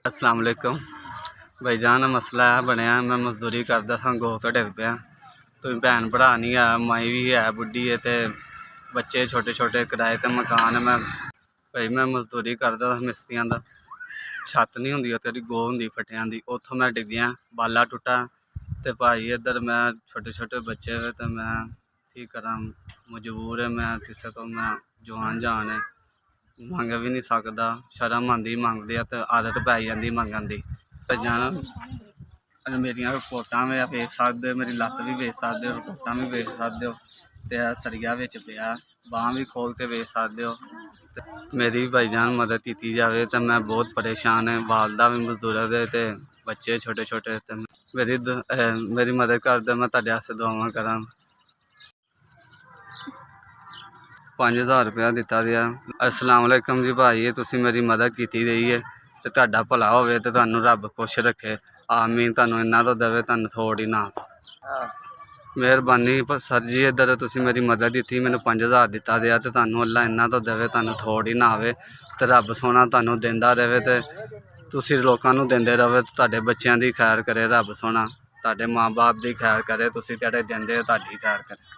अस्सलाम वालेकुम भाईजान। मसला है बनया, मैं मजदूरी करदा था, गो तो डिग पिया। तो भैन भरा नहीं है, माई भी है बुढ़ी है, तो बच्चे छोटे छोटे, किराए ते मकान है। भाई मैं मजदूरी करदा था मिस्त्रियां दा, छत नहीं होंदी तेरी गो होंदी फटियां दी, उत्थों मैं डिग्गिया, बाला टुटा। तो भाई इधर मैं छोटे छोटे बच्चे वे, तो मैं की करा, मजबूर है मैं, किसी को मैं जवान जान है, मंग भी नहीं सकता। शर्म आती मंगदे, तो आदत पै जाती मंगन की। जाना मेरिया रिपोर्टां भी वेच सकते, मेरी लत्त भी वेच सकते हो, रिपोर्टां भी वेच सकते हो, तो सरिया बिच पिया, बांह भी खोल के वेच सकते हो। मेरी भाईजान मदद की जाए तो मैं बहुत परेशान है। वालदा भी मजदूर दे, तो बच्चे छोटे छोटे, तो मेरी मदद कर दे, मैं तुहाडे आस्ते दुआवां करा। 5000 रुपया दिता दिया। अस्सलाम वालेकुम जी भाई, तुसी मेरी मदद की रही है, तो तुहाडा भला होवे, तो तुहानू रब खुश रखे। आमीन। तुहानू इन्ना तो देवे, तुहानू थोड़ी ना। मेहरबानी सर जी, इधर तुसी मेरी मदद दी, मैनू 5000 दिता दिया, तो तुहानू अल्लाह इन्ना तो देवे, तुहानू थोड़ी ना आवे। तो रब सोना तुहानू देंदा रहे, तो तुसी लोकां नू देंदे रहे, तो तुहाडे बच्चियां दी खैर करे रब सोना, तुहाडे माँ बाप दी खैर करे, तुसी जेहड़े देंदे हो, तुहाडी खैर करे।